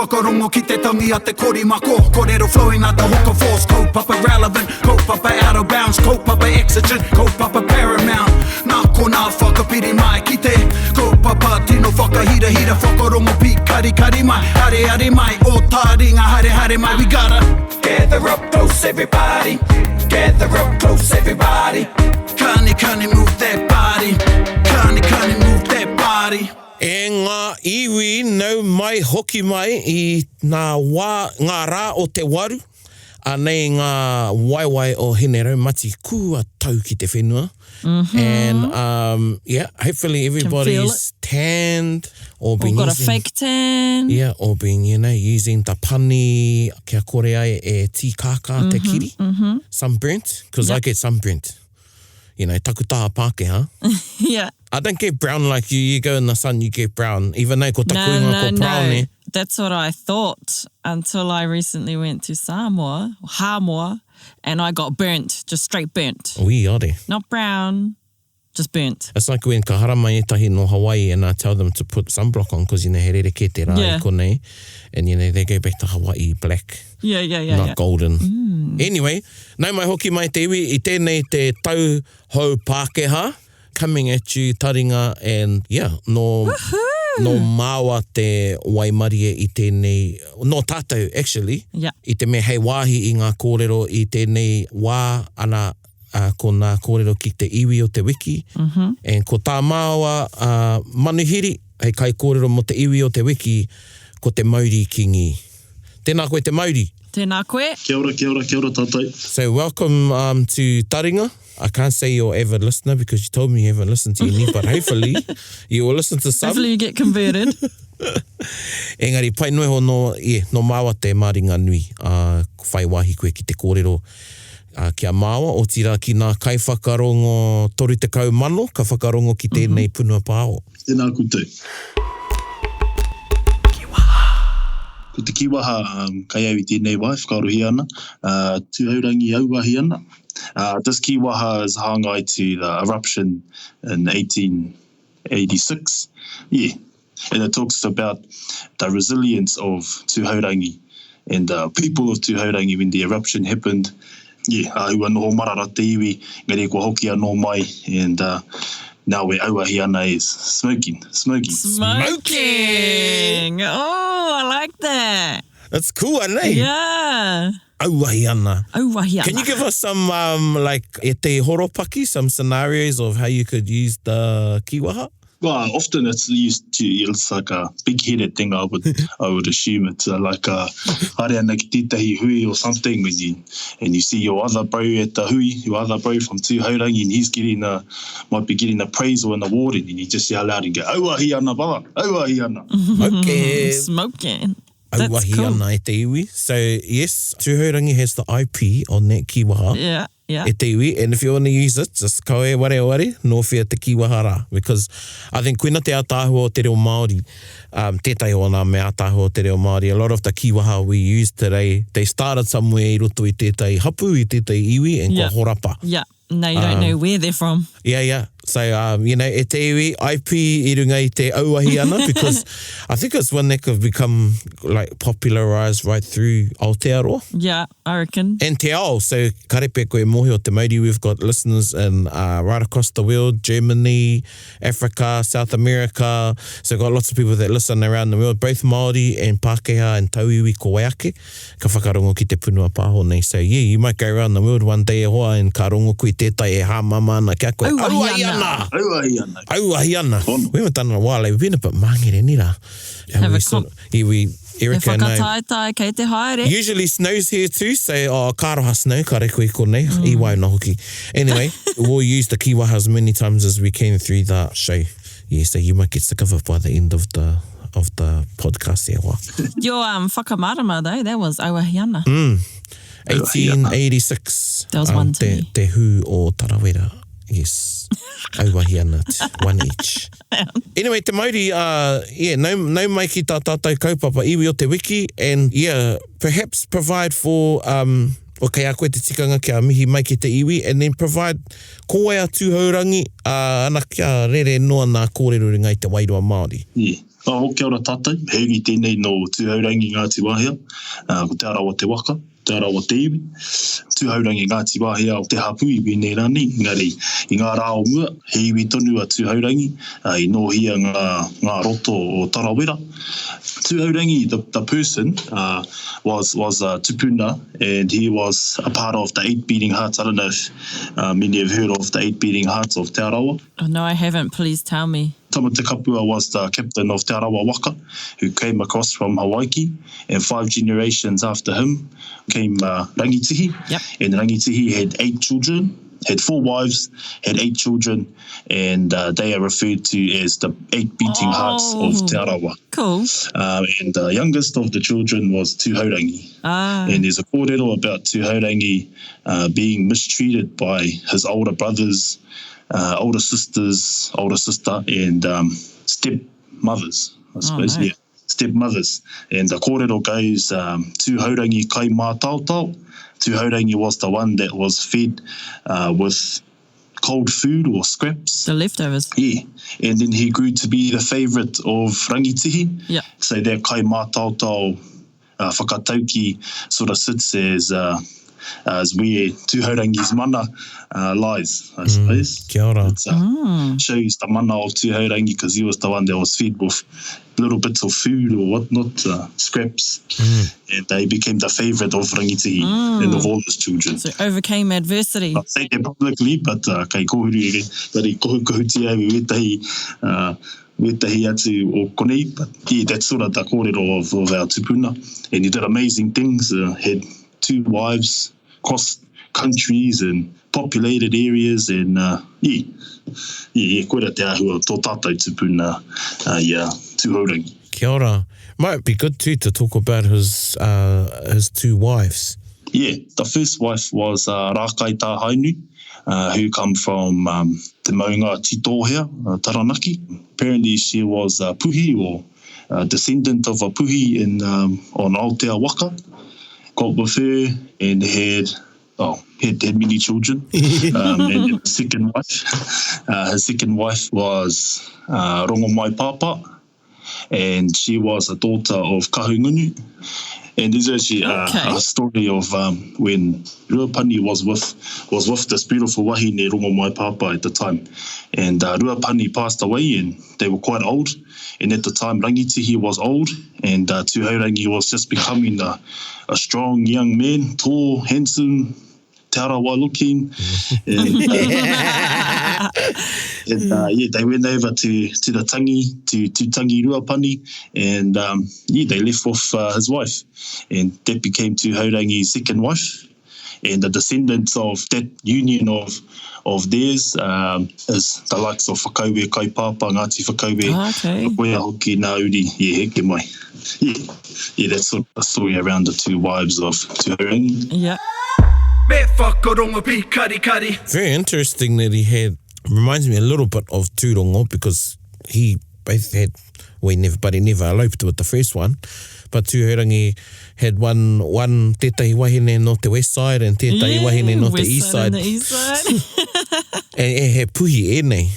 whakarongo ki te tangi a te korimako. Kōrero flowing out the hook of force. Kaupapa relevant, kaupapa out of bounds, kaupapa exigent, kaupapa paramount. Nā ko nā whakapiri mai ki te kaupapa tino whakahira hira whakarongo pi kari kari mai. Hare hare mai, o Taringa hare hare mai. We gotta gather up close everybody. Gather up close everybody. Kani move that body. Kani move that body. E ngā iwi nau mai hoki mai I ngā rā o te waru. Nei ngā waiwai o Henerau mati kua tau ki te whenua. And hopefully everybody's tanned or been got using, a fake tan. Yeah, or been, using ta pani, kia kore ai e tīkaka te kiri. Sunburnt, because I get sunburnt. Taku taha Pākehā. Yeah. I don't get brown like you. You go in the sun, you get brown. Even though ko takuinga ko praone. That's what I thought until I recently went to Samoa, and I got burnt, just straight burnt. Ui, ore. Not brown, just burnt. It's like when ka haramai etahi no Hawaii and I tell them to put sunblock on because, he rere ke te rā I konei. And, they go back to Hawaii black. Yeah. Not golden. Anyway, nau mai hoki mai te iwi, I tēnei te tau hau Pākehā, coming at you, Taringa, and no māua te waimarie I tēnei, no tātou actually, I te mea hei wāhi I ngā kōrero I tēnei wā ana ko ngā kōrero ki te iwi o te Wiki, and ko tā māua manuhiri, hei kai kōrero mo te iwi o te Wiki, ko te Mauri Kingi. Tēnā koe te Mauri. Tēnā koe. Kia ora tātou. So welcome to Taringa. I can't say you're an avid listener because you told me you haven't listened to any, but hopefully you will listen to some. Hopefully you get converted. Engari, pai noe ho no māua te maringa nui, whai wāhi koe ki te kōrero kia māua, o tira ki nā kai whakarongo toru te kau mano, ka whakarongo ki tēnei punua pāo. Tēnā koutou. Ko te kiwaha kai au I tēnei wai, whakarohi ana, Tūhourangi-Ngāti Wāhiao. This kiwaha is hangai to the eruption in 1886. Yeah, and it talks about the resilience of Tūhourangi and the people of Tūhourangi when the eruption happened. Yeah, ua noho marara te iwi, ngare kua hoki anō mai, and now we auahi ana is smoking. Oh, I like that. That's cool, eh? Yeah. Auahi ana. Auahi ana. Can you give us some, e te horopaki, some scenarios of how you could use the kiwaha? Well, often it's used to, it's like a big-headed thing, I would assume. It's like a hare ana ki tētahi hui or something, and you see your other bro at the hui, your other bro from Tūhourangi, and he's might be getting a praise or an award, and you just yell out and go, auahi ana, brother, auahi ana. Okay. Smoking. Auahi ana e te iwi. So, yes, Tūhourangi has the IP on that kiwaha. Yeah. E te iwi, and if you want to use it, just kaue ware, no fear te kiwaha rā. Because I think koina te ātāhua o te reo Māori, tētai o nā me ātāhua o te reo Māori, a lot of the kiwaha we use today, they started somewhere I roto I tētai hapu, I tētai iwi, and ko horapa. Yeah, no, you don't know where they're from. Yeah. So, e te iwi, IP I runga I te auahi ana, because I think it's one that could become like popularised right through Aotearoa. Yeah, I reckon. And te ao, so karepe koe mohi o te Māori, we've got listeners in right across the world, Germany, Africa, South America, so we've got lots of people that listen around the world, both Māori and Pākehā and tauiwi ko waiake, ka whakarongo ki te punua pāho nei. So yeah, you might go around the world one day e hoa and ka rongo kui tētai e hāmama ana kia koe. Auahi ana. Auahi ana. We haven't done it in a while. We've been a bit mangere ni rā. Erica and whakataitai kei te haere. Usually snows here too, so kāroha snow, ka re koe konei, I wai na hoki. Anyway, we'll use the kiwaha as many times as we can through the show. Yeah, so you might get sick of it by the end of the podcast. Your whakamarama though, that was auahi ana. 1886. That was one to me. Te hu o Tarawera. Yes. Auahi ana, one each. Anyway, te Mauri, no mai ki tā tātou kaupapa iwi o te Wiki, and perhaps provide for, okay, a koe te tikanga kia mihi mai ki te iwi, and then provide koe a Tūhourangi, ana kia rere noa nā kōrero ringa I te wairua Māori. Yeah. Kia ora tātou, heuri tēnei no Tūhourangi-Ngāti Wāhiao, ko te arawa te waka, te arawa te iwi. Tūhourangi-Ngāti Wāhiao te hapui wēnei rani, engari I ngā rā o mua, he iwi tonu a Tūhourangi, I nohia ngā roto o Tarawera. Tūhourangi, the person, was tupuna, and he was a part of the 8 beating hearts. I don't know if many have heard of the 8 beating hearts of Te Arawa. Oh, no, I haven't. Please tell me. Tama Te Kapua was the captain of Te Arawa Waka, who came across from Hawaii, and 5 generations after him came Rangitihi. Yep. And Rangitihi had 8 children, had 4 wives, had 8 children, and they are referred to as the 8 beating hearts of Te Arawa. Cool. And the youngest of the children was Tūhourangi. And there's a kōrero about Tūhourangi being mistreated by his older brothers, older sisters, older sister, and stepmothers, I suppose. No. Yeah, stepmothers. And the kōrero goes, Tūhourangi kai mā tautau. Tūhourangi was the one that was fed with cold food or scraps. The leftovers. Yeah, and then he grew to be the favourite of Rangitihi. Yeah. So that kai mā tautau whakatauki sort of sits as where Tūhourangi's mana lies, I suppose. Kia ora. It shows the mana of Tūhourangi because he was the one that was fed with little bits of food or whatnot, scraps, and they became the favourite of Rangitihi and of all his children. So overcame adversity. I'll say that publicly, but kei kohuru ere, tari kohuti au wetahi atu o konei, but yeah, that's sort of the kōrero of our tupuna, and he did amazing things, had 2 wives, crossed countries and populated areas, and koera te ahua tō tātou tupuna, Tūhourangi. Kia ora. Might be good too to talk about his 2 wives. Yeah, the first wife was Rākai Tā Hainu, who come from te maunga Titohea, Taranaki. Apparently she was a puhi, or a descendant of a puhi on Aotea Waka. Got with her and had many children. And his second wife was Rongo Mai Papa, and she was a daughter of Kahungunu. And there's actually a story of when Ruapani was with this beautiful wahine Rongo Mai Papa at the time. And Ruapani passed away, and they were quite old. And at the time, Rangitihi was old, and Tūhourangi was just becoming a strong young man, tall, handsome, te arawa looking. And they went over to the tangi, to Tangi Ruapani, and they left with his wife. And that became Tūhourangi's second wife. And the descendants of that union of theirs is the likes of Whakauwe, Kaipapa, Ngāti Whakauwe, Koea hoki nā uri, heke mai. Yeah, that's sort of the story around the 2 wives of Tūhourangi. Yeah. Very interesting that he had, reminds me a little bit of Tūrongo, because he both had, he never eloped with the first one, but Tūhourangi had one tētahi wahine no te west side and tētahi wahine no te east side. The east side. And he puhi ēnei.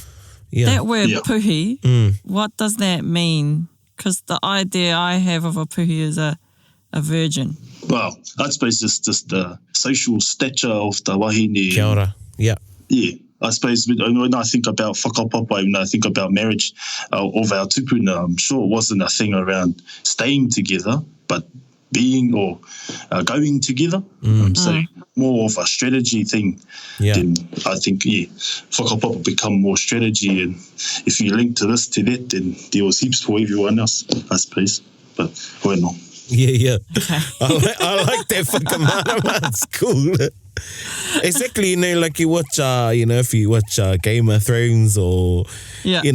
Yeah. That word puhi, what does that mean? Because the idea I have of a puhi is a virgin. Well, I suppose it's just the social stature of the wahine. Kia ora. Yeah. Yeah. I suppose when I think about whakapapa, when I think about marriage of our tupuna, I'm sure it wasn't a thing around staying together, but being or going together. So more of a strategy thing. Yeah. Then I think, whakapapa become more strategy, and if you link to this, to that, then there was heaps for everyone else, I suppose. But bueno. Yeah. Okay. I like that whakamārama. It's cool. Exactly, like you watch, if you watch Game of Thrones or, e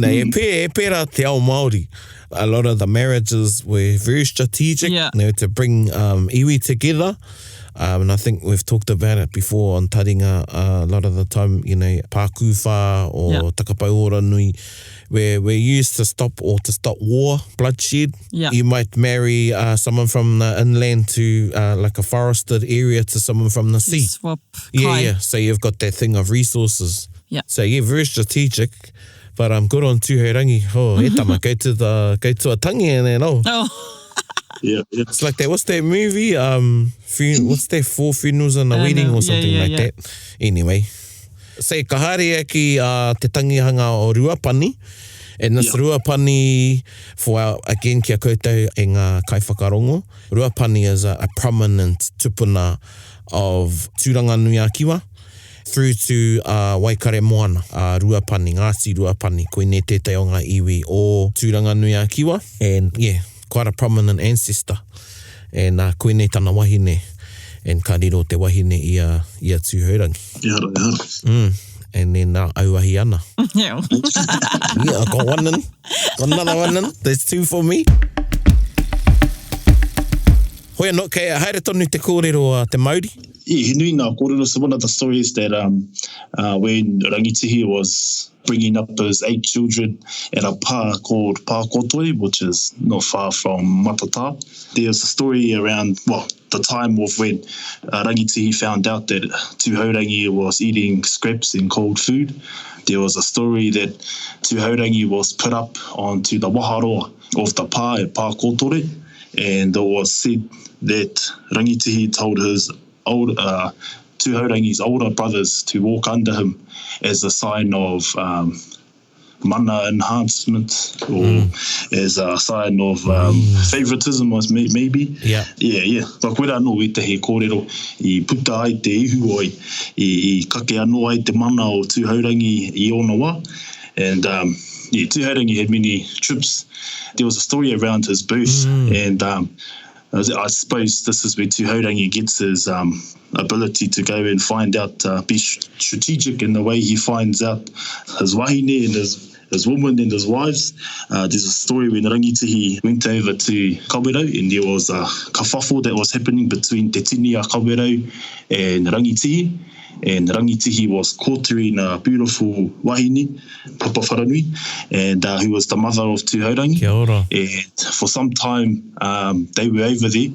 pēra te ao Māori. A lot of the marriages were very strategic, to bring iwi together. And I think we've talked about it before on Taringa, a lot of the time, pākuwha or takapauora nui, where we're used to stop war, bloodshed. Yeah. You might marry someone from the inland to like a forested area to someone from the sea. Swap. Yeah. So you've got that thing of resources. Yeah. So very strategic. But good on Tūhourangi. Oh, e tama, go to a tangi and then, oh. Yeah. It's like that, what's that movie? What's that, 4 funerals and a wedding or something that. Anyway. Say, ka haere ki te tangihanga o Ruapani. And this Ruapani, again, kia koutou e ngā kaiwhakarongo. Ruapani is a prominent tupuna of Tūhourangi-Ngāti through to Waikare Moana, Ruapani, Ngāti Ruapani, koine tētai o ngā iwi o Tūhourangi-Ngāti. And quite a prominent ancestor. And koine tana wahine, and ka riro te wahine ia Tūhourangi. And then auahi ana. Yeah. I got one in. Got another one in. There's 2 for me. Hoi anō, kei haere tonu te kōrero te Mauri. He nui nā kōrero. So one of the stories that when Rangitihi was bringing up those 8 children at a pā called Pā Kotoi, which is not far from Matata. There's a story around, the time of when Rangitihi found out that Tūhourangi was eating scraps and cold food. There was a story that Tūhourangi was put up onto the waharoa of the pā at Pā Kotoi, and it was said that Rangitihi told his Tūhourangi's older brothers to walk under him as a sign of mana enhancement, or as a sign of favoritism, maybe. Yeah. Ka koe anō e te he kōrero I puta ai te ihu oi, I kake anō ai te mana o Tūhourangi I ona wā. And Tūhourangi had many trips. There was a story around his birth, and I suppose this is where Tūhourangi gets his ability to go and find out, be strategic in the way he finds out his wahine and his women and his wives. There's a story when Rangitihi went over to Kawero, and there was a kawhafo that was happening between Te Tini a Kawero and Rangitihi. And Rangitihi was quartering a beautiful wahine, Papa Wharanui, and who was the mother of Tūhourangi. Kia ora. And for some time, they were over there.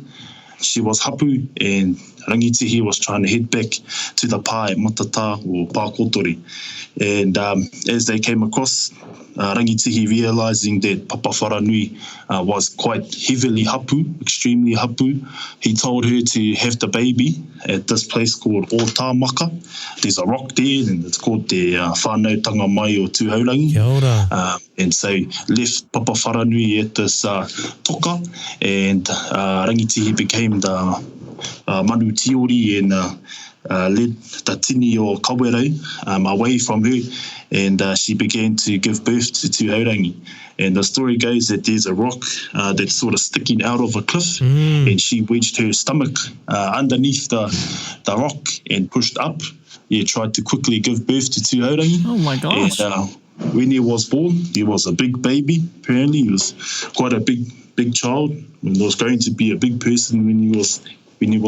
She was hapu, and Rangitihi was trying to head back to the pā at Matata or Pā Kotori. And as they came across, Rangitihi realising that Papa Wharanui was quite heavily hapu, extremely hapu, he told her to have the baby at this place called Otamaka. There's a rock there, and it's called the whānau tanga mai o Tūhourangi. Kia ora. And so left Papa Wharanui at this toka, and Rangitihi became the manu tiori and led the tini o Kawero away from her, and she began to give birth to Tūhourangi. And the story goes that there's a rock that's sort of sticking out of a cliff, and she wedged her stomach underneath the rock and pushed up. Tried to quickly give birth to Tūhourangi. Oh my gosh. And when he was born, he was a big baby. Apparently, he was quite a big child, and was going to be a big person when he was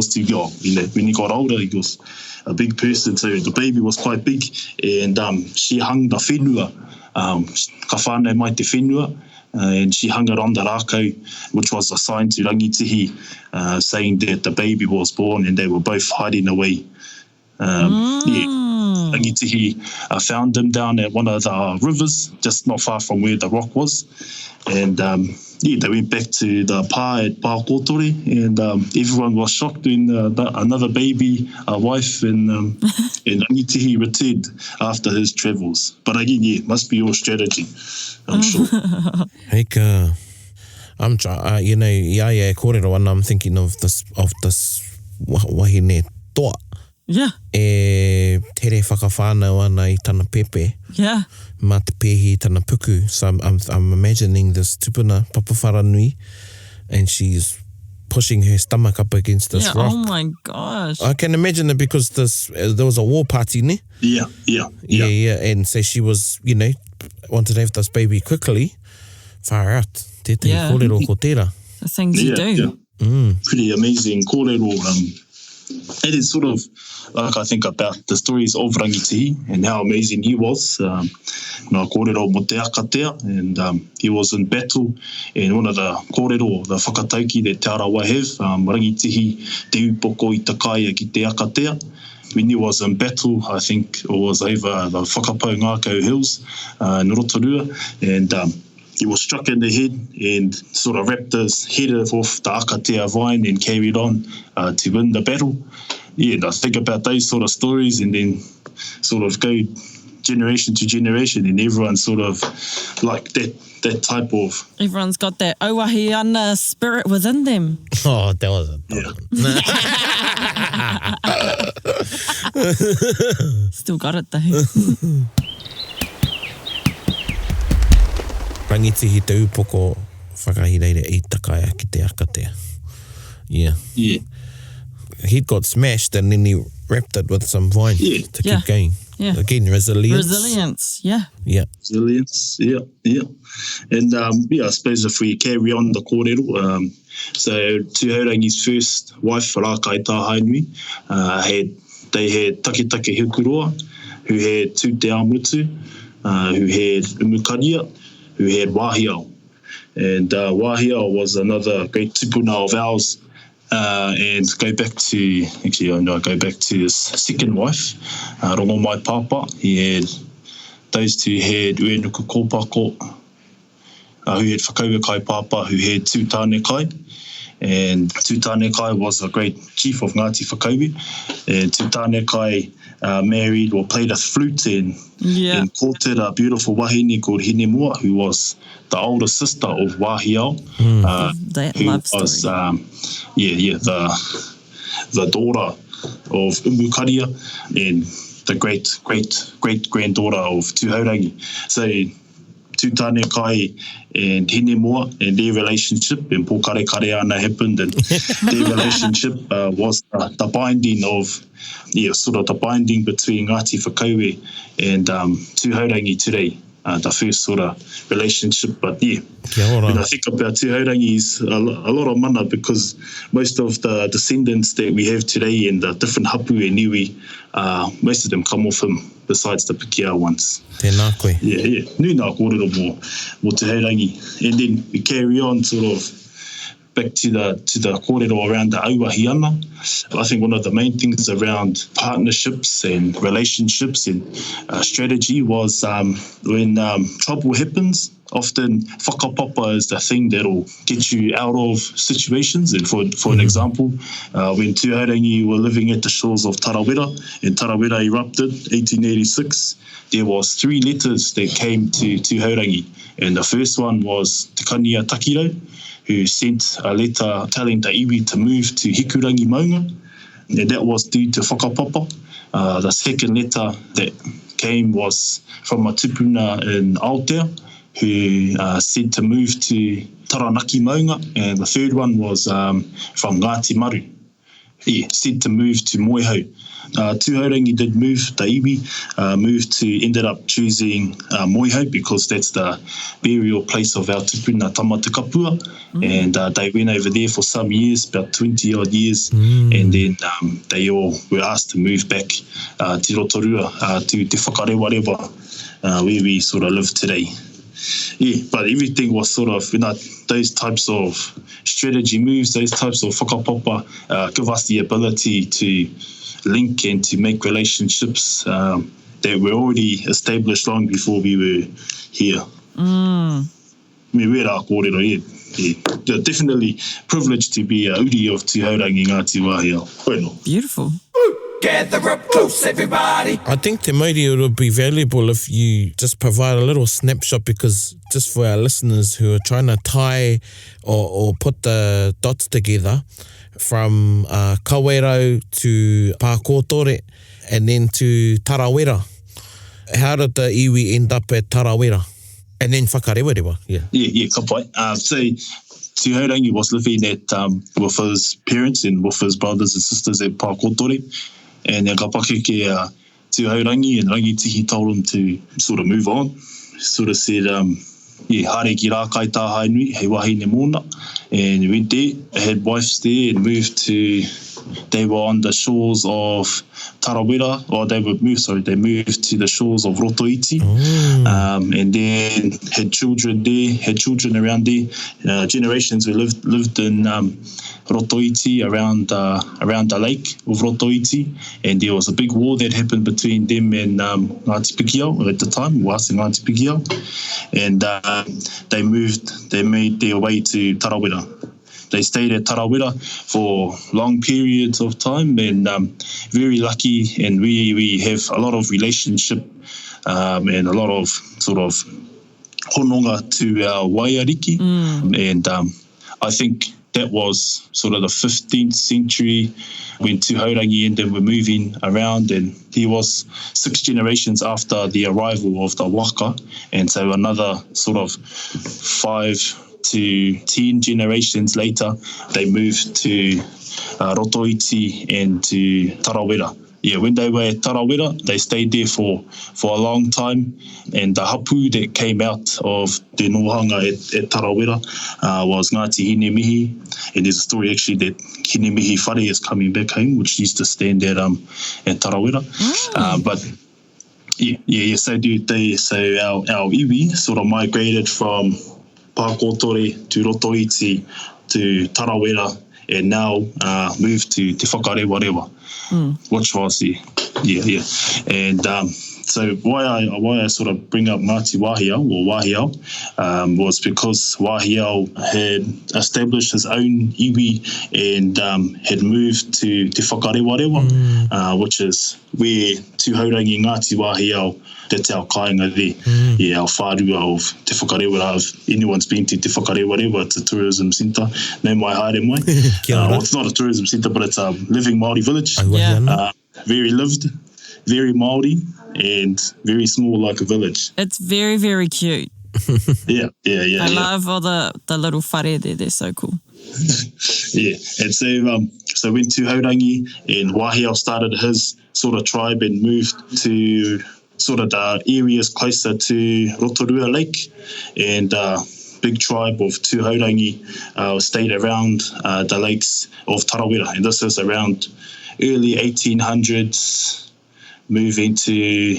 too young. When he got older, he was a big person. So the baby was quite big, and she hung the whenua, ka whānau mai te whenua, and she hung it on the rākau, which was a sign to Rangitihi, saying that the baby was born, and they were both hiding away. Rangitihi found him down at one of the rivers, just not far from where the rock was, and they went back to the pā at Pā Kotori, and everyone was shocked when another baby wife and Rangitihi returned after his travels. But again, must be your strategy, I'm sure. Haka, I'm trying, kōrero ana, I'm thinking of this wahine toa. Yeah. E tere whakawhānau ana I tana pepe. Yeah. Mā te pehi tana puku. So I'm imagining this tupuna, Papa Wharanui, and she's pushing her stomach up against this rock. Oh my gosh. I can imagine it because there was a war party, ne? Yeah. And so she was, wanted to have this baby quickly. Far out. Tētai kōrero ko tērā. The things you do. Yeah. Pretty amazing kōrero. It is sort of like I think about the stories of Rangitihi and how amazing he was. Nā kōrero mo te akatea, and he was in battle, and one of the kōrero, the whakatauki that te arawa have, Rangitihi te upoko I te kaia ki te akatea, when he was in battle, I think it was over the Whakapau Hills in Rotorua, and he was struck in the head and sort of wrapped his head off the akatea vine and carried on to win the battle. Yeah, and I think about those sort of stories and then sort of go generation to generation, and everyone sort of like that type of... Everyone's got that Auahiana spirit within them. Oh, that was a... Yeah. Still got it though. Rangitihi te upoko whakahireire i takaia ki te akatea. Yeah. Yeah. He got smashed and then he wrapped it with some vine to keep going. Yeah. Again, resilience. Resilience, yeah. Yeah. Resilience, yeah. And I suppose if we carry on the kōrero, so Tūhourangi's first wife, Wharakai Tāhainui, they had Taketake Hukuroa, who had Tū Te Amutu, who had Umukaria, who had Wāhiao. And Wāhiao was another great tupuna of ours. And go back to his second wife, Rongo Mai Papa. Those two had Uenuku Kōpako, who had Whakaua Kai Papa, who had Tū Tānekai. And Tū Tānekai was a great chief of Ngāti Whakaua. And Tū Tānekai married or played a flute and courted a beautiful wahine called Hinemua, who was the older sister of Wāhiao, who was the daughter of Umukaria and the great granddaughter of Tūhourangi. So Tū Tānekai and Hinemua and their relationship, and Pōkare Kareana happened, and their relationship was the binding of, sort of the binding between Ngāti Whakaue and Tūhourangi today. The first sort of relationship, but when I think about Tūhourangi is a lot of mana, because most of the descendants that we have today and the different hapu and iwi, most of them come off him, besides the Pikia ones. Tēnā koe. Yeah. Nui nā kōrero mō Tūhourangi. And then we carry on sort of back to the kōrero around the auahiana. I think one of the main things around partnerships and relationships and strategy was when trouble happens, often whakapapa is the thing that'll get you out of situations. And for an example, when Tūhourangi were living at the shores of Tarawera, and Tarawera erupted 1886, there was 3 letters that came to Tūhourangi. And the first one was Te Kania Takiro, who sent a letter telling the iwi to move to Hikurangi Maunga, and that was due to whakapapa. The second letter that came was from a tupuna in Aotea, who said to move to Taranaki Maunga, and the third one was from Ngāti Maru, said to move to Moehau. Tūhourangi did move, the iwi ended up choosing Moehau, because that's the burial place of our tupuna Tamatukapua, and they went over there for some years, about 20 odd years, and then they all were asked to move back to Rotorua, to Te Whakarewarewa, where we sort of live today. But everything was sort of, those types of strategy moves, those types of whakapapa give us the ability to link and to make relationships that were already established long before we were here. Definitely privileged to be a uri of Tūhourangi-Ngāti Wāhiao. Beautiful. Gather up close, everybody. I think te mauri, it would be valuable if you just provide a little snapshot, because just for our listeners who are trying to tie or put the dots together from Kawerau to Pākotore and then to Tarawera. How did the iwi end up at Tarawera? And then whakarewarewa, ka pai. So Tūhourangi was living at with his parents and with his brothers and sisters at Pākotore, and ka pake ke Tūhourangi and Rangitihi told him to sort of move on. Sort of said, hare ki rā kai tā hainui, hei wahine mōna, and went there, had wives there, and moved to they were on the shores of Tarawera, or they moved to the shores of Rotoiti, and then had children there, had children around there. Generations who lived in Rotoiti, around the lake of Rotoiti, and there was a big war that happened between them and Ngāti Pikiao at the time, Wāsi Ngāti Pikiao, and they made their way to Tarawera. They stayed at Tarawera for long periods of time, and very lucky, and we have a lot of relationship and a lot of sort of hononga to our waiariki, and I think that was sort of the 15th century when Tūhourangi and them were moving around, and he was 6 generations after the arrival of the waka, and so another sort of 5 to 10 generations later, they moved to Rotoiti and to Tarawera. Yeah, when they were at Tarawera, they stayed there for a long time, and the hapu that came out of the nohanga at Tarawera was Ngāti Hinemihi, and there's a story actually that Hinemihi whare is coming back home, which used to stand at Tarawera. But so our iwi sort of migrated from Pākotore to Rotoiti to Tarawera, and now moved to Te Whakarewarewa, which was and so why I sort of bring up Ngāti Wāhiao was because Wāhiao had established his own iwi and had moved to Te Whakarewarewa, which is where Tūhourangi-Ngāti Wāhiao, that's our kāinga there, our whārua of Te Whakarewarewa. If anyone's been to Te Whakarewarewa, it's a tourism centre, no mai haere mai. It's not a tourism centre, but it's a living Māori village. Very lived, very Māori, and very small like a village. It's very, very cute. Yeah. I love all the little whare there. They're so cool. And so when Tūhourangi and Wāhiao started his sort of tribe and moved to sort of the areas closer to Rotorua Lake, and big tribe of Tūhourangi stayed around the lakes of Tarawera, and this is around early 1800s, moving to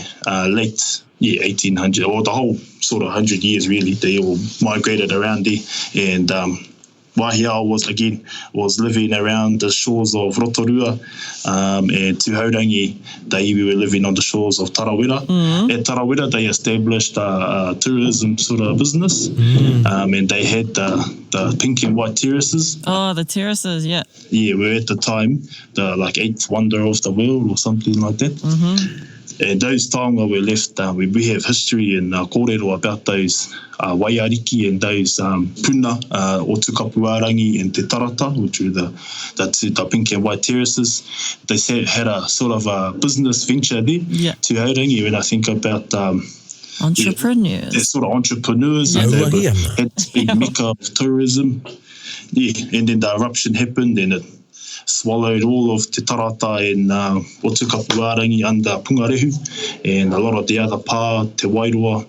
late 1800, or the whole sort of 100 years really. They all migrated around there, and Wāhiao was living around the shores of Rotorua, and Tūhourangi, they were living on the shores of Tarawera. At Tarawera, they established a tourism sort of business, and they had the pink and white terraces. Oh, the terraces, yeah. Yeah, were at the time the like 8th wonder of the world or something like that. And those taonga were left, we have history and kōrero about those waiariki and those puna o Tukapuarangi and Te Tarata, which were the pink and white terraces. They had a sort of a business venture there, Tūhourangi, when I think about entrepreneurs. They're sort of entrepreneurs, and they had this big mecca of tourism. And then the eruption happened, and it swallowed all of Te Tarata and o Tukapuarangi under Pungarehu, and a lot of the other pā, Te Wairoa,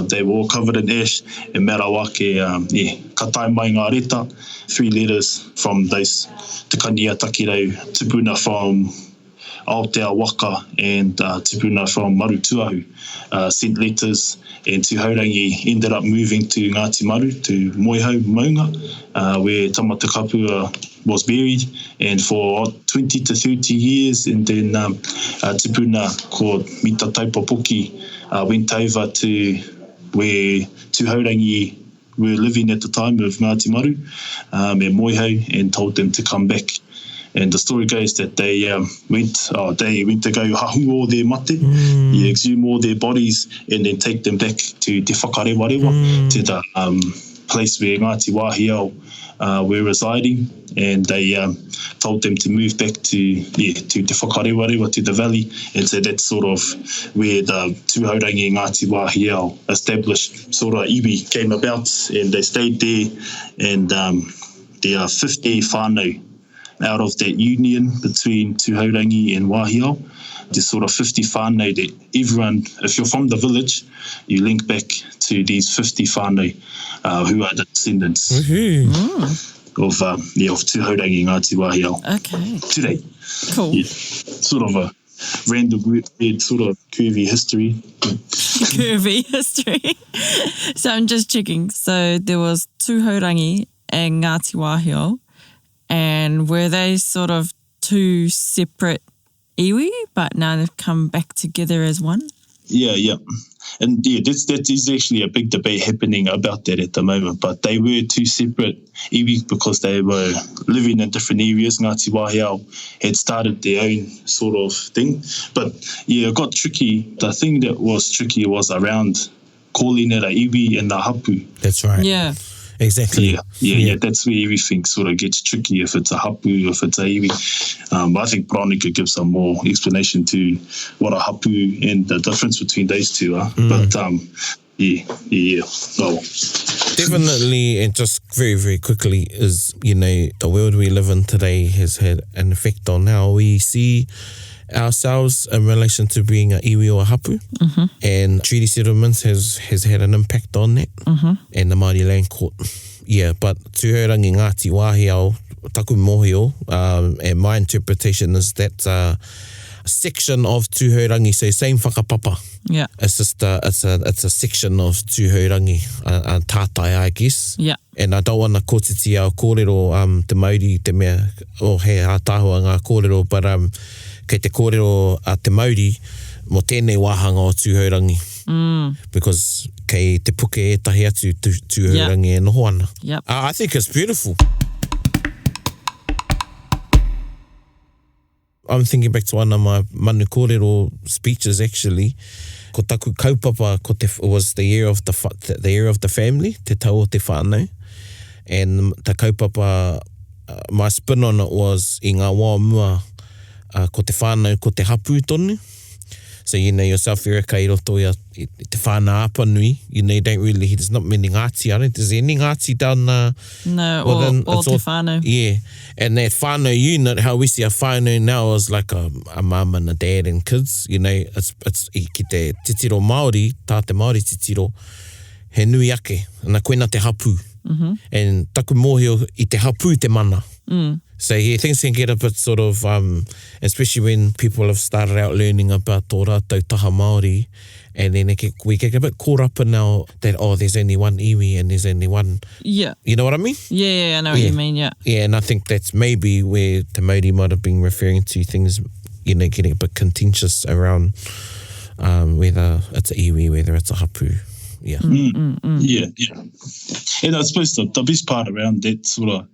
they were all covered in ash, and Merawake, ka tae mai ngā reta, 3 letters from those Te Kania Takirau, tupuna from Aotea Waka, and tupuna from Marutuahu, sent letters, and Tūhourangi ended up moving to Ngāti Maru, to Moihau, Maunga, where Tamata Kapua was buried, and for 20 to 30 years, and then tupuna called Mita Taupapoki went over to where Tūhourangi were living at the time of Ngāti Maru, and Moihau, and told them to come back. And the story goes that they went to go hahu all their mate, exhume all their bodies, and then take them back to Te Whakarewarewa, to the place where Ngāti Wāhiao were residing, and they told them to move back to Te Whakarewarewa, to the valley, and so that's sort of where the Tūhourangi-Ngāti Wāhiao established sort of iwi came about, and they stayed there, and there are 50 whānau out of that union between Tūhourangi and Wāhiao. There's sort of 50 whānau that everyone, if you're from the village, you link back to these 50 whānau who are the descendants. Tūhourangi-Ngāti Wāhiao. Okay. Today. Cool. Yeah. Sort of a random weird sort of curvy history. Curvy history. So I'm just checking. So there was Tūhourangi and Ngāti Wāhiao, and were they sort of two separate iwi, but now they've come back together as one? Yeah. And yeah, that is actually a big debate happening about that at the moment. But they were two separate iwi because they were living in different areas. Ngāti Wāhiao had started their own sort of thing. But yeah, it got tricky. The thing that was tricky was around calling it a iwi and a hapu. That's right. Yeah. Exactly. Yeah. That's where everything sort of gets tricky, if it's a hapu, if it's a iwi. But I think Brownie could give some more explanation to what a hapu and the difference between those two are. But yeah. Oh. Definitely, and just very, very quickly, is, the world we live in today has had an effect on how we see ourselves in relation to being a iwi or a hapu. And treaty settlements has had an impact on that, and the Māori Land Court. Yeah, but Tūhourangi-Ngāti Wāhiao, taku mōhio, and my interpretation is that a section of Tūhourangi, so same whakapapa. Yeah. It's just it's a section of Tūhourangi, tātai, I guess. Yeah. And I don't want to kōtiti au kōrero te Mauri, te mea, o he ātāhua ngā kōrero, but kei te kōrero a te Mauri, mo tēnei wāhanga o Tūhourangi. Because kei te puke e tahi atu Tūhourangi e noho ana. Yep. I think it's beautiful. I'm thinking back to one of my manu kōrero speeches, actually. Ko taku kaupapa, it was the year of the family, te tau o te whānau. And the kaupapa, my spin on it was i ngā wā mua, ko te whānau, ko te hapu tonu. So, yourself, Erika, i roto i te whānau apanui, don't really, there's not many Ngāti, I don't think there's any Ngāti down no, all te whānau. Yeah, and that whānau unit, how we see a whānau now is like a mum and a dad and kids, it's ki te titiro Māori, tā te Māori titiro, he nui ake, and koina te hapu. And taku mōhio i te hapu te mana. So yeah, things can get a bit sort of, especially when people have started out learning about tō rātou taha Māori, and then we get a bit caught up in now that, there's only one iwi and there's only one. Yeah. You know what I mean? Yeah, I know what you mean, yeah. Yeah, and I think that's maybe where Te Mauri might have been referring to things, getting a bit contentious around whether it's a iwi, whether it's a hapu. Yeah. Yeah. And I suppose the best part around that sort of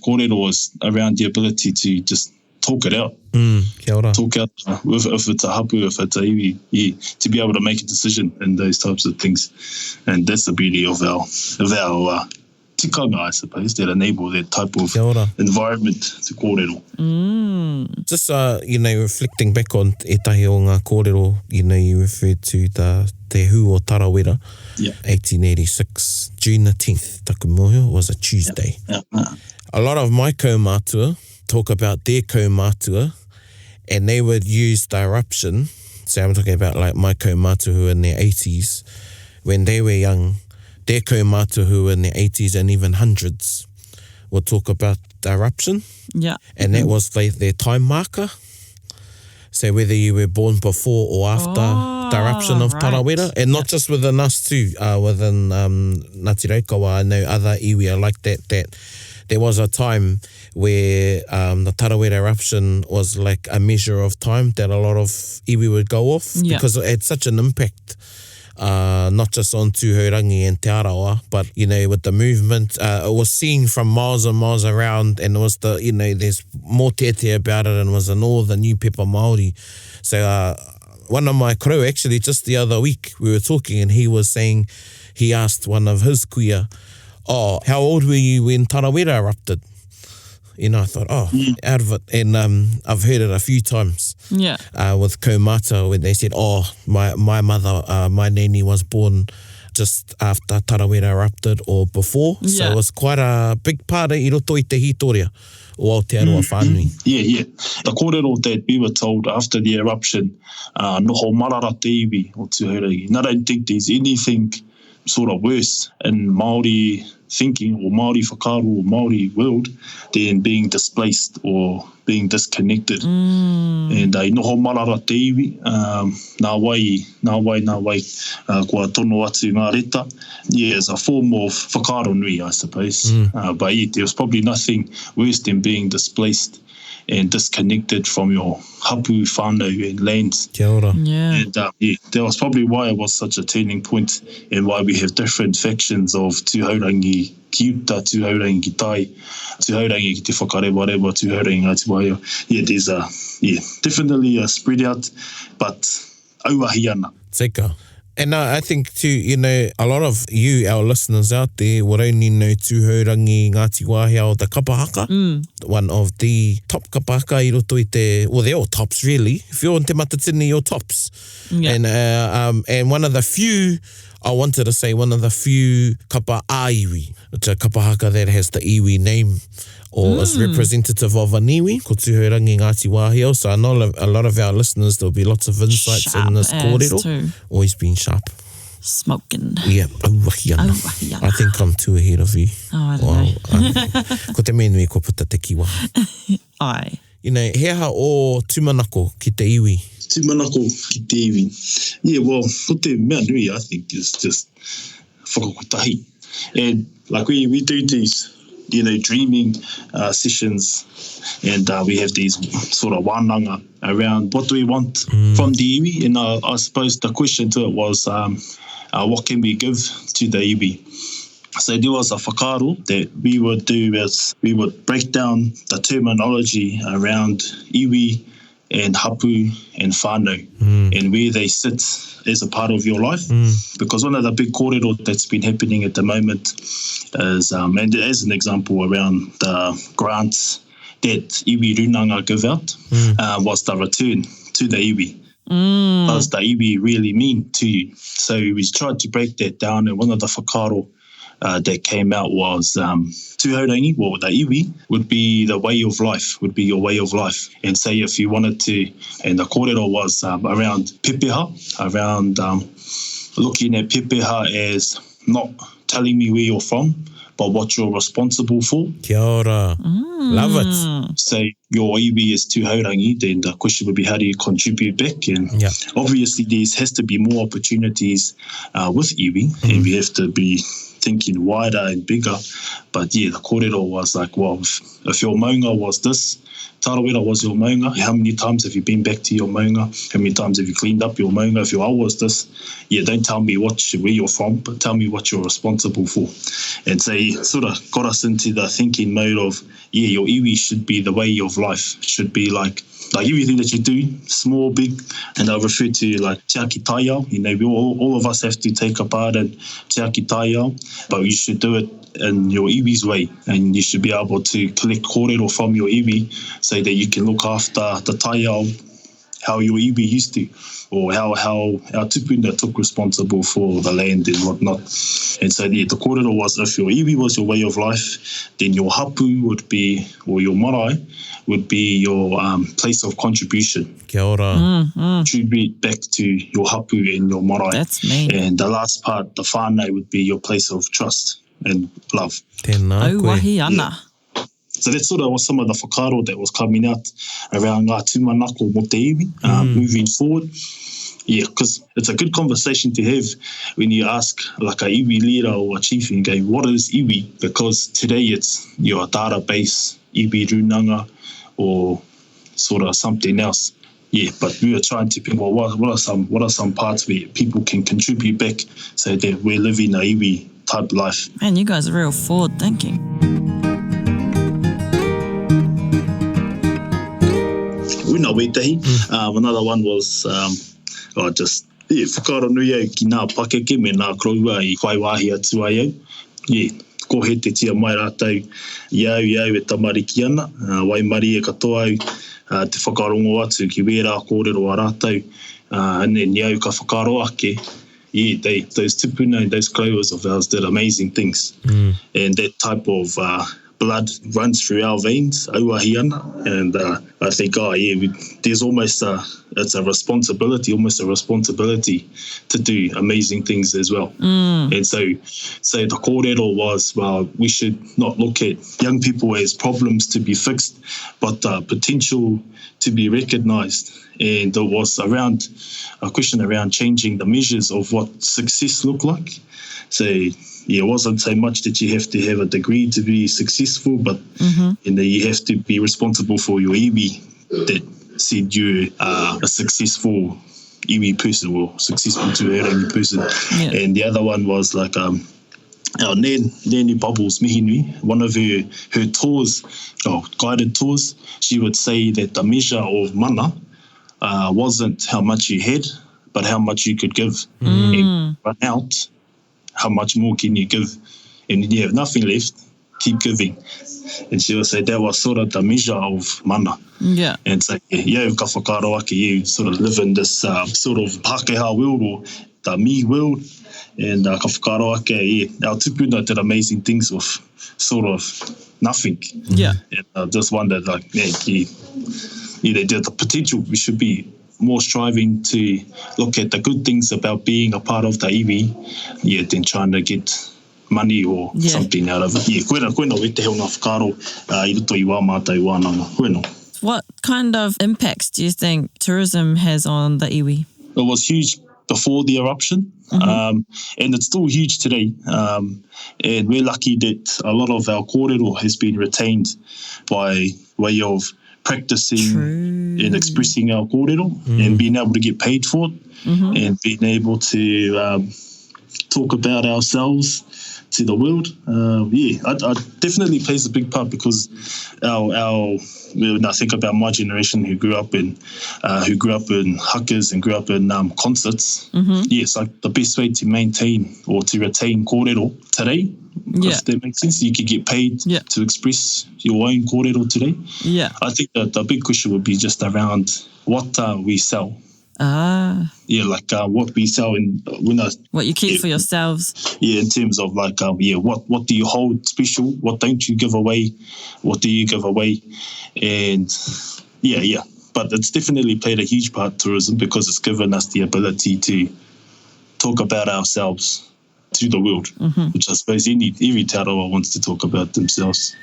kōrero was around the ability to just talk it out. Kia ora. Talk out if it's a hapu, if it's a iwi, to be able to make a decision in those types of things. And that's the beauty of our tikanga, I suppose, that enable that type of environment to kōrero. Just, reflecting back on e tahi o ngā kōrero, you referred to te hu o Tarawera, 1886, June the 10th, taku mōhio, was a Tuesday. A lot of my kaumātua talk about their kaumātua, and they would use the eruption, so I'm talking about like my kaumātua who were in their 80s, when they were young, their kaumātua who were in their 80s and even hundreds would talk about the eruption. Yeah. And that was their time marker. So whether you were born before or after the eruption of Tarawera, and not just within us too, within Ngāti Raukawa, I know other iwi are like that there was a time where the Tarawera eruption was like a measure of time that a lot of iwi would go off because it had such an impact. Not just on Tūhourangi and Te Arawa, but, with the movement, it was seen from miles and miles around, and it was there's more tete about it, and it was in all the new pepa Māori. So, one of my crew, actually, just the other week, we were talking, and he was saying, he asked one of his kuia, how old were you when Tarawera erupted? I thought, out of it. And I've heard it a few times with kaumata when they said, my mother, my nanny was born just after Tarawera erupted or before. So it was quite a big part i roto i te hitoria o Aotearoa whānui. Yeah. The kōrero that we were told after the eruption, noho marara te iwi o Tūhourangi. And I don't think there's anything sort of worse in Māori thinking, or Maori whakaaro, or Maori world, then being displaced or being disconnected. And I noho marara te iwi, nā wai, kua tono atu ngā reta. Yeah, as a form of whakaaro nui, I suppose. But yeah, there was probably nothing worse than being displaced and disconnected from your hapu, whānau and lands. Kia ora. Yeah. And yeah, that was probably why it was such a turning point and why we have different factions of Tūhourangi ki uta, Tūhourangi ki tai, Tūhourangi ki te whakarewa-rewa, Tūhourangi-Ngāti Wāhiao. Yeah, there's definitely a spread out, but auahi ana. Tika. And I think too, you know, a lot of you, our listeners out there, would only know Tūhourangi-Ngāti Wāhiao, the kapa haka. One of the top kapa haka I roto I te, well, they're all tops really. If you're in te matatini, you're tops. Yeah. And one of the few, I wanted to say one of the few kapa āiwi, which are kapa haka that has the iwi name or is representative of an iwi, ko Tūhourangi-Ngāti Wāhiao. So I know a lot of our listeners, there'll be lots of insights Sharp in this as kōrero. too. Always been sharp. Smoking. Yeah, auahi ana. Auahi ana. I think I'm too ahead of you. Oh, I don't know. Ko te menui ko puta te kiwa. Ai. You know, he aha o tūmanako ki te iwi. Tūmanako ki te iwi. Yeah, well, ko te mea nui, I think, is just whakakotahi. And like we do these, you know, dreaming sessions, and we have these sort of wānanga around what do we want from the iwi. And I suppose the question to it was, what can we give to the iwi? So there was a whakaaro that we would do as we would break down the terminology around iwi and hapu and whānau and where they sit as a part of your life. Because one of the big kōrero that's been happening at the moment is, and as an example around the grants that iwi runanga give out, was the return to the iwi. What does the iwi really mean to you? So we tried to break that down, and one of the whakaaro that came out was Tūhourangi, well, the iwi would be the way of life, would be your way of life. And say if you wanted to, and the kōrero was around pepeha, around looking at pepeha as not telling me where you're from, but what you're responsible for. Kia ora. Love it. So your iwi is Tūhourangi, then the question would be how do you contribute back? And obviously there has to be more opportunities with iwi, and we have to be thinking wider and bigger. But yeah, the kōrero was like, well, if your maunga was this, tarawera was your maunga, how many times have you been back to your maunga? How many times have you cleaned up your maunga? If your ao was this, yeah, don't tell me where you're from, but tell me what you're responsible for. And so it sort of got us into the thinking mode of, yeah, your iwi should be the way of life, should be like everything that you do, small, big, and I refer to like te aki taiao. You know, we all of us have to take a part in te aki taiao, but you should do it in your iwi's way, and you should be able to collect kōrero from your iwi so that you can look after the taiao how your iwi used to, or how our tupuna took responsible for the land and whatnot. And so the kōrero was, if your iwi was your way of life, then your hapu would be, or your marae would be your place of contribution. Kia ora. Contribute back to your hapu and your marae. That's me. And the last part, the whānau, would be your place of trust and love. Tēnā koe. Auahi ana. Yeah. So that sort of was some of the whakaaro that was coming out around ngā tūmanako mo te iwi, moving forward. Yeah, because it's a good conversation to have when you ask like a iwi leader or a chief and go, what is iwi? Because today it's your database, iwi runanga, or sort of something else. Yeah, but we were trying to think, well, what are some parts where people can contribute back so that we're living a iwi type life. Man, you guys are real forward thinking. Una weitahi. Another one was whakaaro nui au ki nā pakeke me nā kroua I whai wāhi atu ai au. Yeah, ko he te tia mai rātou iau e tamariki ana. Waimari e katoa au te whakarongo atu ki wērā kōrero a rātou. And then iau ka whakaaro ake. Yeah, those tupuna and those growers of ours did amazing things. And that type of blood runs through our veins, auahi ana, and I think, there's almost almost a responsibility to do amazing things as well. And so the kōrero was, well, we should not look at young people as problems to be fixed, but potential to be recognised. And there was a question around changing the measures of what success looked like. So it wasn't so much that you have to have a degree to be successful, but you have to be responsible for your iwi that said you are a successful iwi person or successful Tūhourangi person. Yeah. And the other one was like our Nene Bubbles Mihinui, one of her tours, guided tours, she would say that the measure of mana wasn't how much you had, but how much you could give. And run out, how much more can you give? And if you have nothing left, keep giving. And she would say that was sort of the measure of mana. Yeah. And so, ka whakaro ake, you sort of live in this sort of Pākehā world or the me world. And ka whakaro ake, our tupuna did amazing things with sort of nothing. Yeah. And I just wondered, like, they did the potential. We should be more striving to look at the good things about being a part of the iwi, than trying to get money or something out of it. Koena we te heo ngā whakaro I roto I wā mātai wānanga. Koena. What kind of impacts do you think tourism has on the iwi? It was huge before the eruption, and it's still huge today. And we're lucky that a lot of our kōrero has been retained by way of practicing and expressing our kōrero and being able to get paid for it and being able to talk about ourselves to the world. I definitely plays a big part because when I think about my generation who grew up in hakas and grew up in concerts, it's like the best way to maintain or to retain kōrero today. If that makes sense, you could get paid to express your own kōrero today. I think that the big question would be just around what we sell. What we sell and what you keep for yourselves. In terms of what do you hold special? What don't you give away? What do you give away? And but it's definitely played a huge part, tourism, because it's given us the ability to talk about ourselves to the world, which I suppose every tarawa wants to talk about themselves.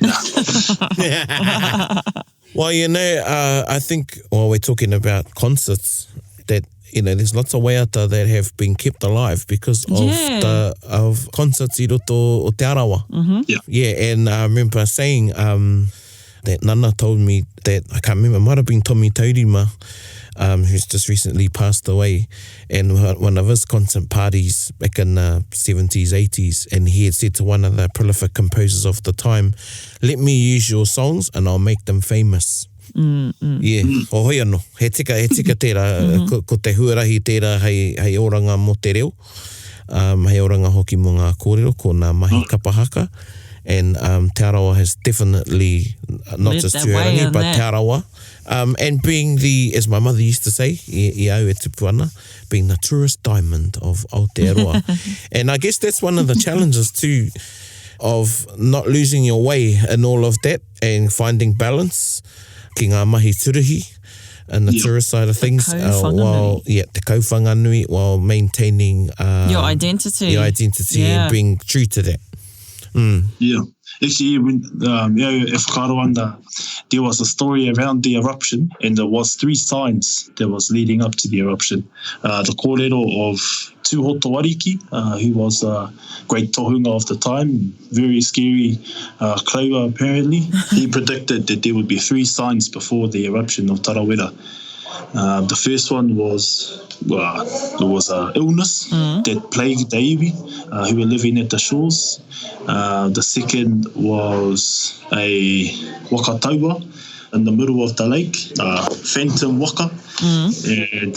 Well, I think while we're talking about concerts, that there's lots of waiata that have been kept alive because of concerts I roto o te arawa. And I remember saying that Nana told me that, I can't remember, it might have been Tommy Taurima, who's just recently passed away, and one of his concert parties back in the 70s, 80s, and he had said to one of the prolific composers of the time, let me use your songs and I'll make them famous. O hoi anō, he tika tērā, ko te huarahi tērā hei oranga mo te reo, hei oranga hoki mo ngā kōrero, ko ngā mahi kapahaka, and Te Arawa has definitely, not just Tūhourangi, but Te Arawa, and being the, as my mother used to say, I au e tupu ana, being the tourist diamond of Aotearoa. And I guess that's one of the challenges too, of not losing your way in all of that and finding balance ki ngā mahi turuhi and the tourist side of things, te kauwhanganui, while maintaining your identity and being true to that. Actually, when there was a story around the eruption, and there was 3 signs that was leading up to the eruption. The kōrero of Tūhourangi-Ngāti Wāhiao, who was a great tohunga of the time, very scary klauā apparently. He predicted that there would be 3 signs before the eruption of Tarawera. The first one was there was an illness that plagued the iwi who were living at the shores. The second was a wakataua in the middle of the lake, phantom waka. And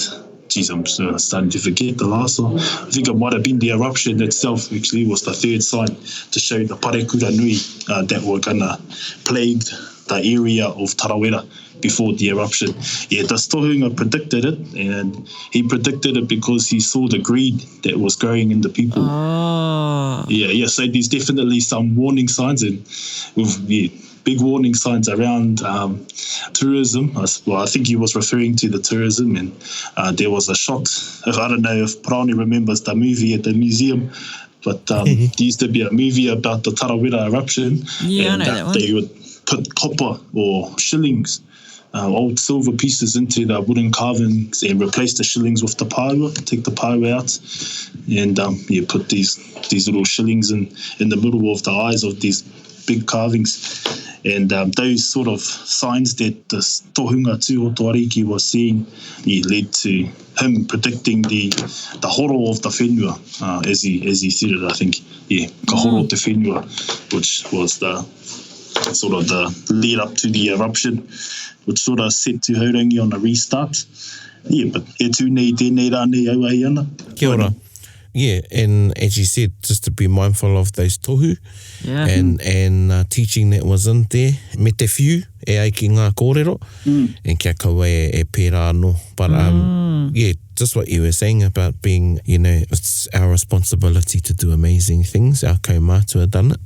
I'm starting to forget the last one. I think it might have been the eruption itself actually was the third sign to show the parekura nui that were going to plague the area of Tarawera before the eruption. Yeah, the Tūhourangi predicted it, and he predicted it because he saw the greed that was growing in the people. Oh. Yeah, so there's definitely some warning signs, and with big warning signs around tourism. Well, I think he was referring to the tourism, and there was a shot. I don't know if Praone remembers the movie at the museum, but there used to be a movie about the Tarawera eruption, Yeah, and I know that one. they would put copper or shillings, old silver pieces into the wooden carvings and replace the shillings with the paua, take the paua out, and put these little shillings in the middle of the eyes of these big carvings. And those sort of signs that the tohunga Tūhourangi was seeing led to him predicting the horo of the whenua, as he said it, I think. Yeah, ka horo te whenua, which was the sort of the lead up to the eruption, which sort of set Tūhourangi on a restart. Yeah, but e tūnei tēnei rā nei auahi ana. Kia ora. Yeah, and as you said, just to be mindful of those tohu and teaching that was in there. Me te whiu e ai ki ngā kōrero, and kia kaua e pērā anō. But just what you were saying about being, it's our responsibility to do amazing things. Our kaumātua done it.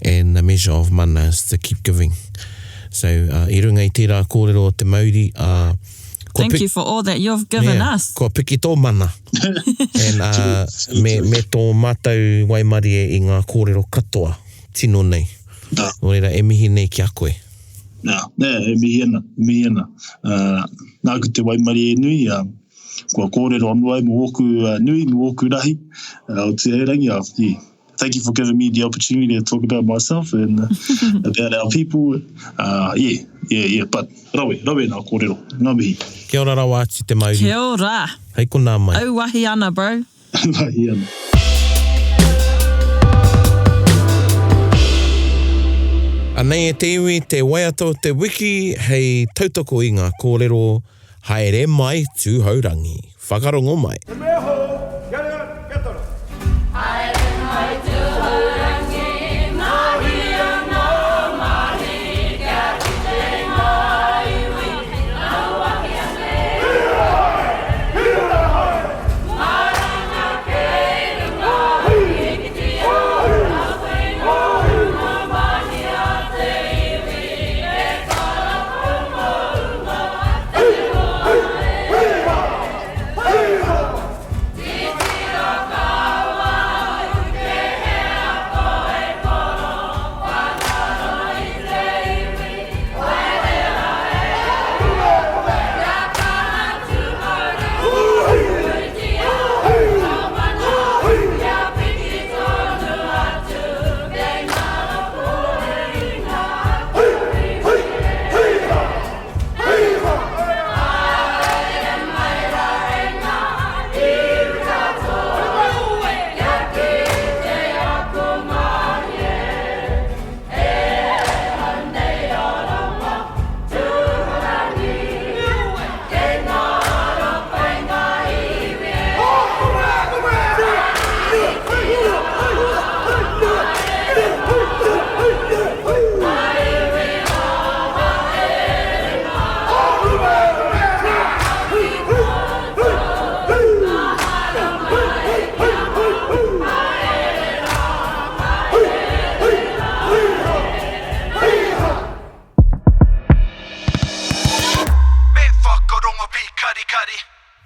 And the measure of mana is to keep giving. So, i runga i tērā kōrero o te Mauri, Thank you for all that you've given us. Kua piki tō mana. And me tō mātou waimari i ngā kōrero katoa, tino nei. O reira, e mihi nei ki a koe. E mihi ana. Nā ku te waimari e nui, kua kōrero anua e mo oku nui, mo oku rahi, o Tūhourangi. Thank you for giving me the opportunity to talk about myself and about our people. But rawe nā kōrero, ngā mihi. Kia ora rawa ati te Mauri. Kia ora. Hei ko nā mai. Au wahi ana, bro. Wahi ana. Anei e te iwi, te waiato, te wiki, hei tautoko i ngā kōrero, haere mai Tūhourangi. Whakarongo mai.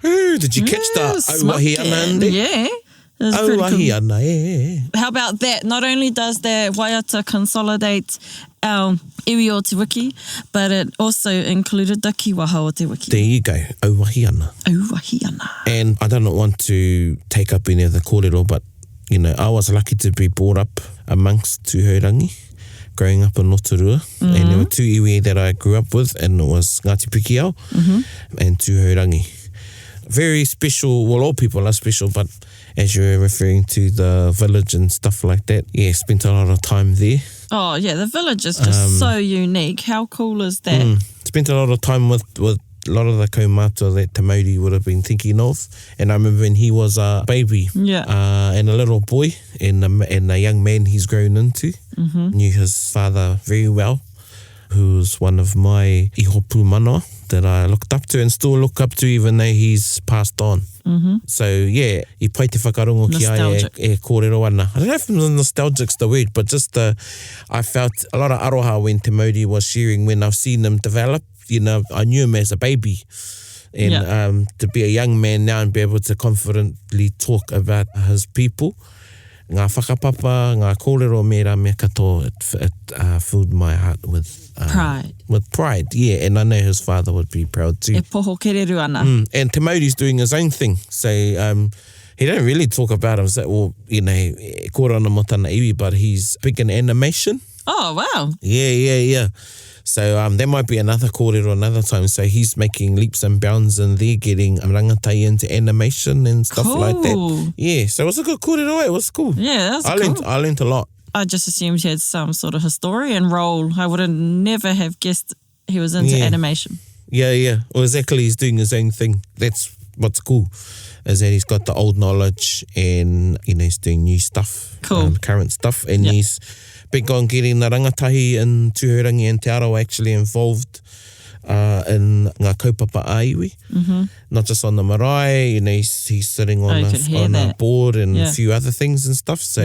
Ooh, did you catch the auahi ana in there? Yeah. Auahi ana, How about that? Not only does the waiata consolidate our iwi o te wiki, but it also included the kiwaha o te wiki. There you go, auahi ana. Auahi ana. And I don't want to take up any of the kōrero, but, I was lucky to be brought up amongst Tūhourangi, growing up in Rotorua. And there were two iwi that I grew up with, and it was Ngāti Pikiao and Tūhourangi. Very special, well, all people are special, but as you're referring to the village and stuff like that, spent a lot of time there. Oh, yeah, the village is just so unique. How cool is that? Spent a lot of time with a lot of the kaumātua that Te Mauri would have been thinking of. And I remember when he was a baby and a little boy and a young man he's grown into, knew his father very well, who's one of my ihopu manoa that I looked up to and still look up to even though he's passed on. So yeah, I pai te whakarongo ki ai e kōrero ana. I don't know if nostalgic's the word, but just I felt a lot of aroha when Te Mauri was sharing when I've seen him develop. You know, I knew him as a baby. And to be a young man now and be able to confidently talk about his people, ngā whakapapa, ngā kōrero mera me katoa, it filled my heart with pride. With pride, yeah, and I know his father would be proud too. E poho kereru ana. And Te Mauri's doing his own thing, so he don't really talk about himself, or, you know, e kōra ana mo tana iwi, but he's big in animation. Oh, wow. Yeah. So there might be another kōrero another time. So he's making leaps and bounds and they're getting rangatai into animation and stuff like that. Yeah, so it was a good kōrero. It was cool. Yeah, that was cool. I learned a lot. I just assumed he had some sort of historian role. I would have never have guessed he was into animation. Yeah. Well, exactly. He's doing his own thing. That's what's cool, is that he's got the old knowledge and, you know, he's doing new stuff. Cool. Current stuff. And he's big on getting the rangatahi in Tūhourangi and Te Arawa actually involved in ngā kaupapa aiwi. Not just on the marae, you know, he's sitting on a board and a few other things and stuff. So,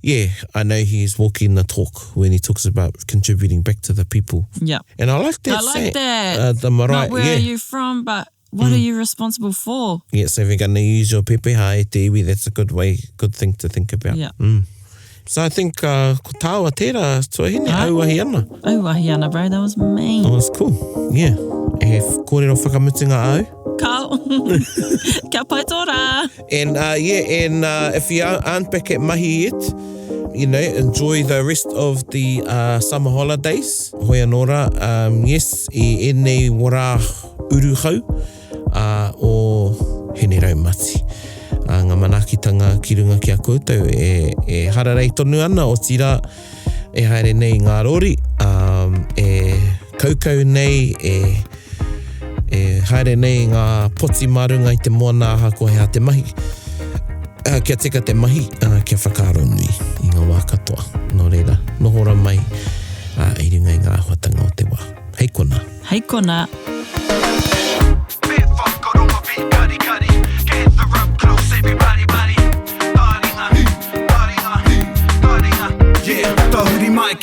yeah, I know he's walking the talk when he talks about contributing back to the people. Yeah. And I like that. I like that. The marae, not where are you from, but what are you responsible for? Yeah, so if you're going to use your pepeha e te iwi, that's a good thing to think about. Yeah. So I think ko tāua tērā tuahine, auahi ana. Auahi ana, bro. That was mean. That was cool. Yeah. E kōrero whakamutinga au. Kao. Kia pai tōra. And if you aren't back at mahi yet, you know, enjoy the rest of the summer holidays. Hoi anōra, yes, e nei wara uruhau o hene raumati. Ngā manakitanga ki runga ki a koutou e hararei tonu ana o tira e haere nei ngā rori e kaukau nei e haere nei ngā poti marunga i te moana aha ko hea te mahi kia teka te mahi kia whakaro nui i ngā wā katoa no reira, nohora mai i runga i ngā huatanga o te wā. Hei kona. Hei kona.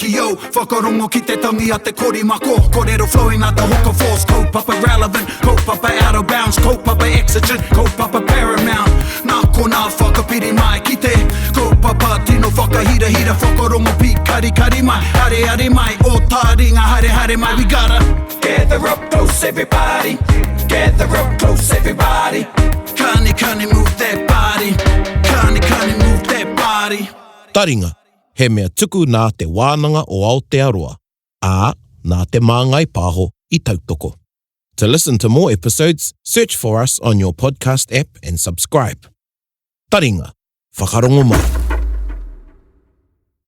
Yo, whakarongo ki te tangi a te kori mako. Kōrero flowing out the hookah force. Kaupapa relevant, kaupapa out of bounds, kaupapa exigent, kaupapa paramount. Nā ko nā whakapiri mai ki te kaupapa tino whakahira whakarongo pi kari mai. Hare mai, o Taringa, hare mai. We gotta gather up close everybody. Gather up close everybody. Kani move that body. Kani move that body. Taringa. He mea tuku nā te wānanga o Aotearoa, nā te māngai pāho I tautoko. To listen to more episodes, search for us on your podcast app and subscribe. Taringa, whakarongo mai.